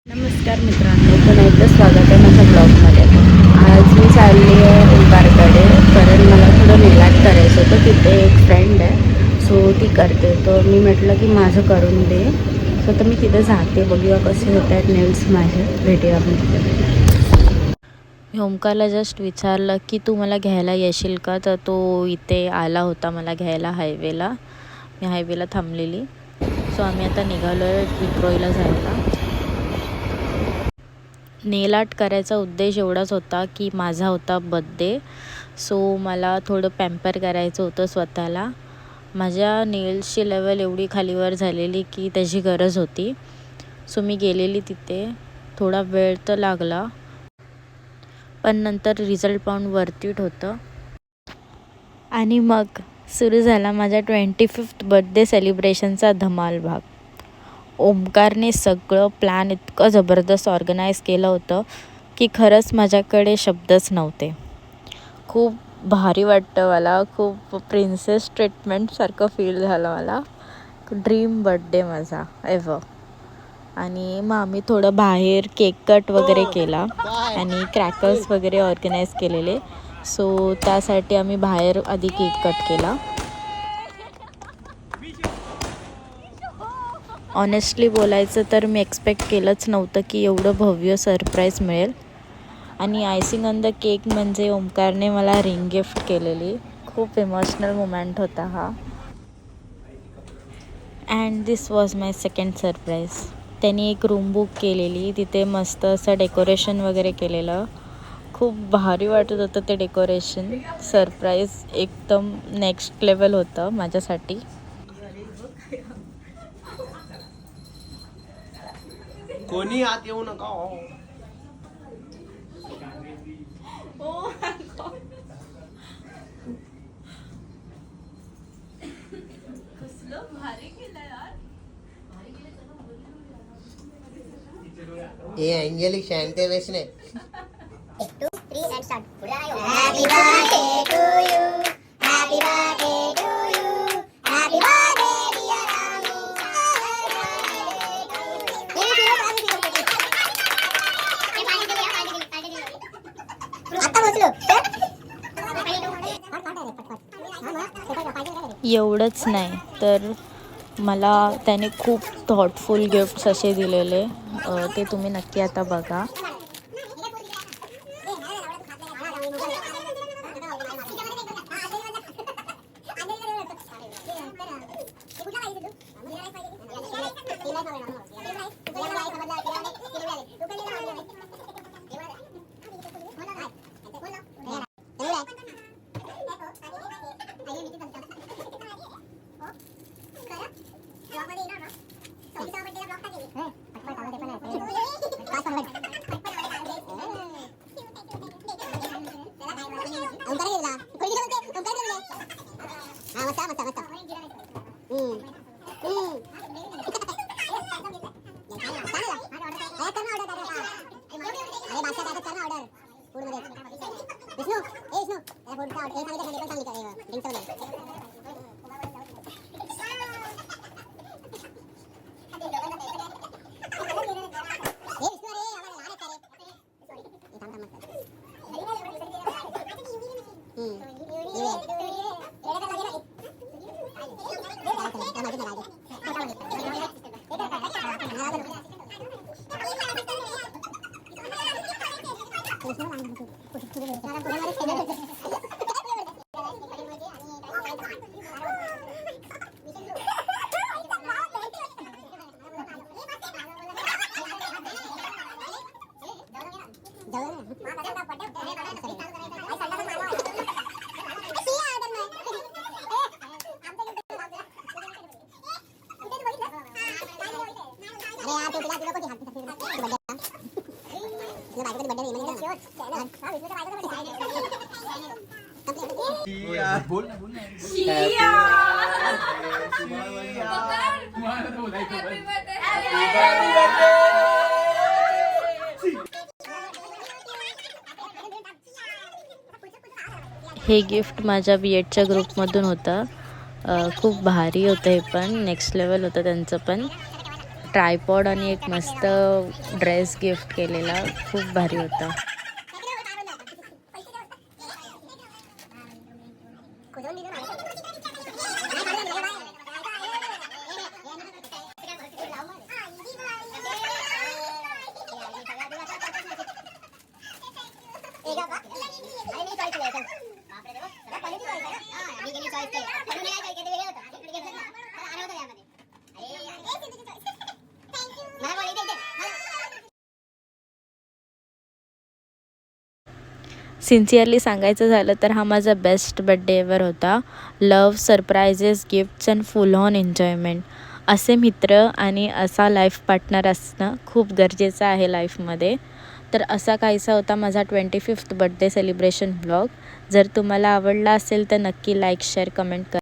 नमस्कार मित्रांनो, पुन्हा एकदा स्वागत आहे माझ्या ब्लॉगमध्ये. आज मी चालली आहे ओंकारकडे, कारण मला थोडं नेलाट करायचं होतं. तिथे एक फ्रेंड आहे, सो ती करते. तर मी म्हटलं की माझं करून दे. सो तर मी तिथे जाते, बघूया कसे होत आहेत नेल्स माझे. भेटूया आपण तिथे. मी ओंकारला जस्ट विचारलं की तू मला घ्यायला येशील का, तर तो इथे आला होता मला घ्यायला हायवेला. मी हायवेला थांबलेली. सो आम्ही आता निघालो आहे विक्रोळीला जायला. नेल आर्ट करायचा उद्देश एवढाच होता की माझा होता बड्डे, सो मला थोडं पॅम्पर करायचं होतं स्वतःला. माझ्या नेल्सची लेवल एवढी खालीवर झालेली की त्याची गरज होती. सो मी गेलेली तिथे. थोडा वेळ तर लागला, पण नंतर रिझल्ट पाहून वर्थ इट होतं. आणि मग सुरू झाला माझ्या 25th बर्थडे सेलिब्रेशनचा धमाल भाग. ओमकारने सगळं प्लॅन इतकं जबरदस्त ऑर्गनाईज केलं होतं की खरंच माझ्याकडे शब्दच नव्हते. खूप भारी वाटतं मला. खूप प्रिन्सेस ट्रीटमेंटसारखं फील झालं मला. ड्रीम बर्थडे माझा एव्हर. आणि मग आम्ही थोडं बाहेर केक कट वगैरे केला आणि क्रॅकर्स वगैरे ऑर्गनाईज केलेले. सो त्यासाठी आम्ही बाहेर आधी केक कट केला. ऑनेस्टली बोलायचं तर मी एक्सपेक्ट केलंच नव्हतं की एवढं भव्य सरप्राईज मिळेल. आणि आयसिंग ऑन द केक म्हणजे ओमकारने मला रिंग गिफ्ट केलेली. खूप इमोशनल मोमेंट होता हा. And this was my second surprise. त्यांनी एक रूम बुक केलेली, तिथे मस्त असं डेकोरेशन वगैरे केलेलं. खूप भारी वाटत होतं ते डेकोरेशन. सरप्राईज एकदम नेक्स्ट लेवल होतं माझ्यासाठी. कोणी आत येऊ नका. ये angelic शांते वेसने 1 2 3 and start. Happy birthday to you. Happy birthday to you. Happy birthday dear Rami. आता बसलो. एवढंच नाही तर मला त्याने खूप थॉटफुल गिफ्ट्स असे दिलेले. ते तुम्ही नक्की आता बघा. हे गिफ्ट माझ्या B.Edच्या ग्रुपमधून होतं. खूप भारी होतं. हे पण नेक्स्ट लेवल होतं त्यांचं पण. ट्रायपॉड आणि एक मस्त ड्रेस गिफ्ट केलेला, खूप भारी होता. सिन्सिअरली सांगायचं झालं तर हा माझा बेस्ट बड्डे एवर होता. Love, सरप्रायझेस, gifts and full on enjoyment. असे मित्र आणि असा लाईफ पार्टनर असणं खूप गरजेचं आहे लाईफमध्ये. तर असा काहीसा होता माझा 25th बड्डे सेलिब्रेशन व्लॉग. जर तुम्हाला आवडला असेल तर नक्की लाईक, शेअर, कमेंट करा.